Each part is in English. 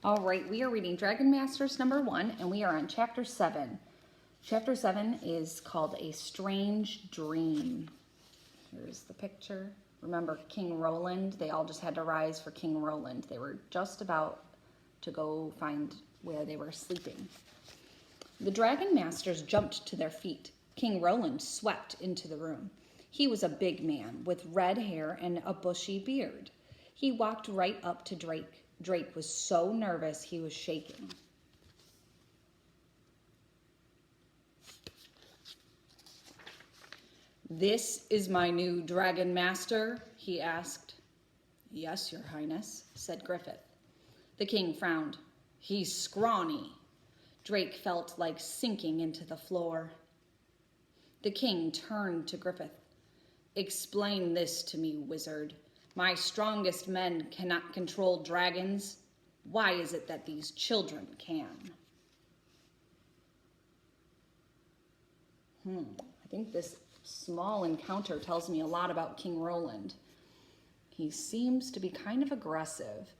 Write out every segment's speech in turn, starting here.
All right, we are reading Dragon Masters #1, and we are on Chapter 7. Chapter 7 is called A Strange Dream. Here's the picture. Remember King Roland? They all just had to rise for King Roland. They were just about to go find where they were sleeping. The Dragon Masters jumped to their feet. King Roland swept into the room. He was a big man with red hair and a bushy beard. He walked right up to Drake. Drake was so nervous he was shaking. "This is my new Dragon Master?" he asked. "Yes, Your Highness," said Griffith. The king frowned. "He's scrawny." Drake felt like sinking into the floor. The king turned to Griffith. "Explain this to me, wizard. My strongest men cannot control dragons. Why is it that these children can?" I think this small encounter tells me a lot about King Roland. He seems to be kind of aggressive,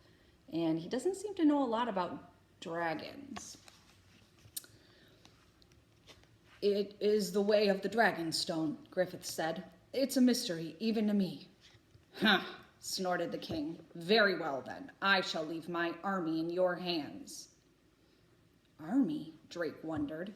and he doesn't seem to know a lot about dragons. "It is the way of the Dragonstone," Griffith said. "It's a mystery, even to me." "Huh," snorted the king. "Very well, then. I shall leave my army in your hands." "Army?" Drake wondered.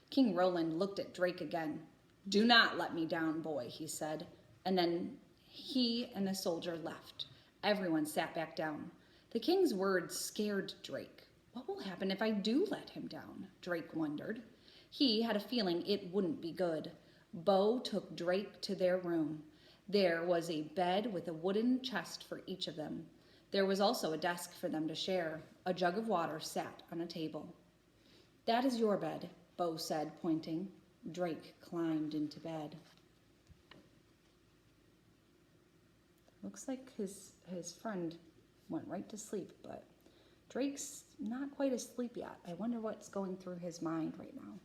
King Roland looked at Drake again. "Do not let me down, boy," he said. And then he and the soldier left. Everyone sat back down. The king's words scared Drake. What will happen if I do let him down? Drake wondered. He had a feeling it wouldn't be good. Bo took Drake to their room. There was a bed with a wooden chest for each of them. There was also a desk for them to share. A jug of water sat on a table. "That is your bed," Bo said, pointing. Drake climbed into bed. Looks like his friend went right to sleep, but Drake's not quite asleep yet. I wonder what's going through his mind right now.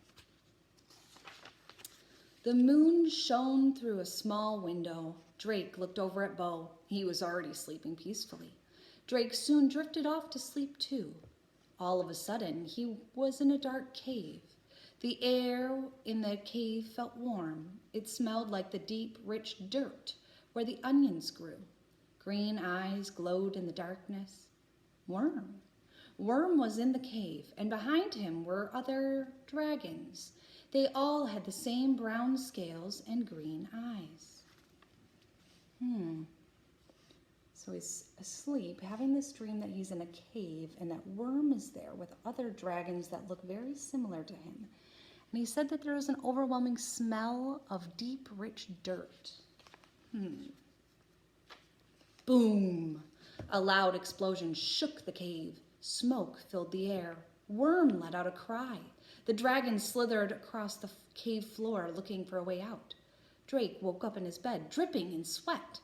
The moon shone through a small window. Drake looked over at Bo. He was already sleeping peacefully. Drake soon drifted off to sleep too. All of a sudden, he was in a dark cave. The air in the cave felt warm. It smelled like the deep, rich dirt where the onions grew. Green eyes glowed in the darkness. Worm. Worm was in the cave, and behind him were other dragons. They all had the same brown scales and green eyes. So he's asleep, having this dream that he's in a cave, and that Worm is there with other dragons that look very similar to him. And he said that there was an overwhelming smell of deep, rich dirt. Boom! A loud explosion shook the cave. Smoke filled the air. Worm let out a cry. The dragon slithered across the cave floor looking for a way out. Drake woke up in his bed, dripping in sweat.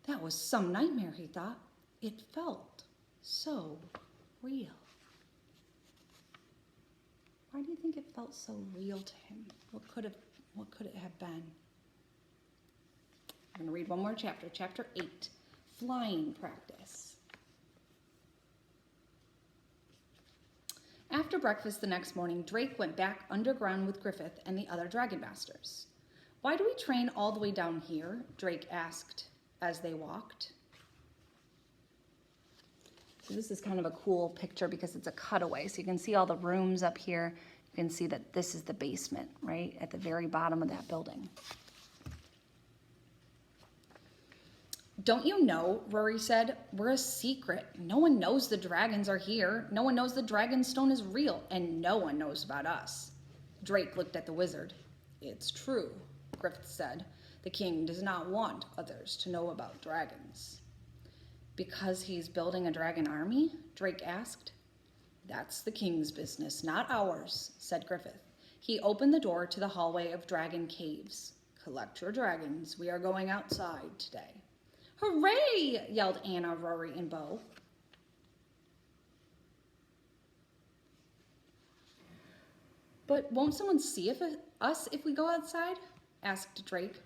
That was some nightmare, he thought. It felt so real. Why do you think it felt so real to him? What could it have been? I'm going to read one more chapter, Chapter 8, Flying Practice. After breakfast the next morning, Drake went back underground with Griffith and the other Dragon Masters. "Why do we train all the way down here?" Drake asked as they walked. So this is kind of a cool picture because it's a cutaway. So you can see all the rooms up here. You can see that this is the basement, right, at the very bottom of that building. "Don't you know," Rory said, "we're a secret. No one knows the dragons are here. No one knows the Dragonstone is real, and no one knows about us." Drake looked at the wizard. "It's true," Griffith said. "The king does not want others to know about dragons." "Because he's building a dragon army?" Drake asked. "That's the king's business, not ours," said Griffith. He opened the door to the hallway of dragon caves. "Collect your dragons. We are going outside today." "Hooray!" yelled Anna, Rory, and Bo. "But won't someone see us if we go outside?" asked Drake.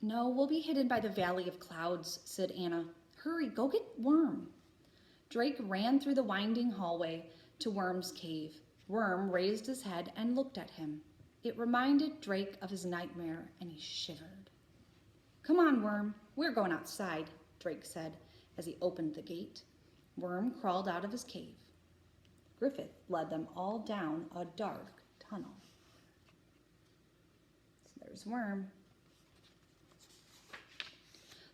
"No, we'll be hidden by the Valley of Clouds," said Anna. "Hurry, go get Worm." Drake ran through the winding hallway to Worm's cave. Worm raised his head and looked at him. It reminded Drake of his nightmare, and he shivered. "Come on, Worm, we're going outside," Drake said as he opened the gate. Worm crawled out of his cave. Griffith led them all down a dark tunnel. So there's Worm.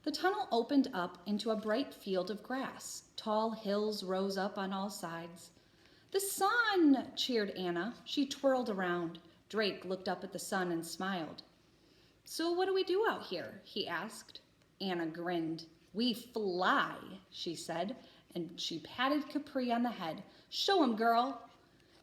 The tunnel opened up into a bright field of grass. Tall hills rose up on all sides. "The sun!" cheered Anna. She twirled around. Drake looked up at the sun and smiled. "So what do we do out here?" he asked. Anna grinned. "We fly," she said, and she patted Capri on the head. "Show 'em, girl."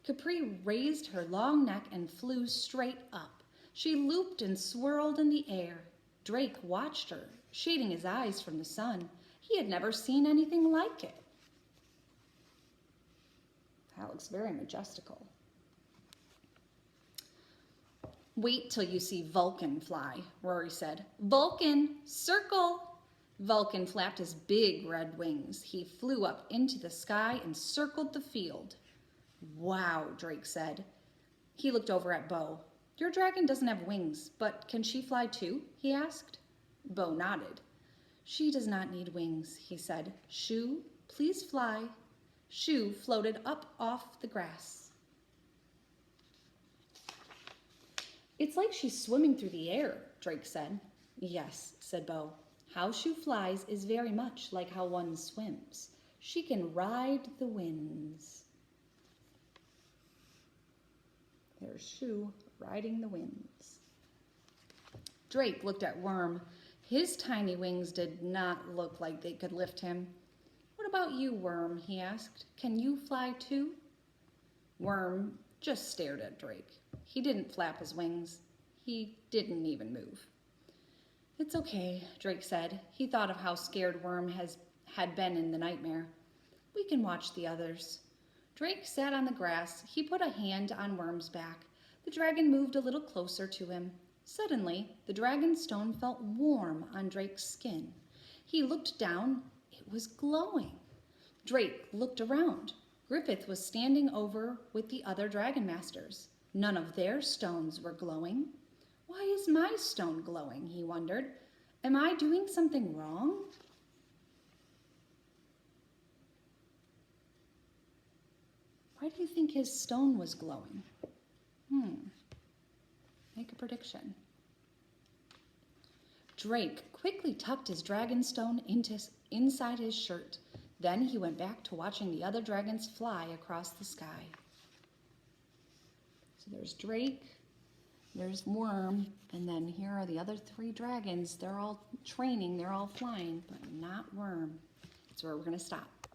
Capri raised her long neck and flew straight up. She looped and swirled in the air. Drake watched her, shading his eyes from the sun. He had never seen anything like it. That looks very majestical. "Wait till you see Vulcan fly," Rory said. "Vulcan, circle!" Vulcan flapped his big red wings. He flew up into the sky and circled the field. "Wow," Drake said. He looked over at Bo. "Your dragon doesn't have wings, but can she fly too?" he asked. Bo nodded. "She does not need wings," he said. "Shu, please fly." Shu floated up off the grass. "It's like she's swimming through the air," Drake said. "Yes," said Bo. "How Shu flies is very much like how one swims. She can ride the winds." There's Shu riding the winds. Drake looked at Worm. His tiny wings did not look like they could lift him. "What about you, Worm?" he asked. "Can you fly too?" Worm just stared at Drake. He didn't flap his wings. He didn't even move. "It's okay," Drake said. He thought of how scared Worm had been in the nightmare. "We can watch the others." Drake sat on the grass. He put a hand on Worm's back. The dragon moved a little closer to him. Suddenly, the dragon stone felt warm on Drake's skin. He looked down. It was glowing. Drake looked around. Griffith was standing over with the other dragon masters. None of their stones were glowing. "Why is my stone glowing?" he wondered. "Am I doing something wrong?" Why do you think his stone was glowing? Make a prediction. Drake quickly tucked his dragon stone inside his shirt. Then he went back to watching the other dragons fly across the sky. So there's Drake, there's Worm, and then here are the other three dragons. They're all training, they're all flying, but not Worm. That's where we're going to stop.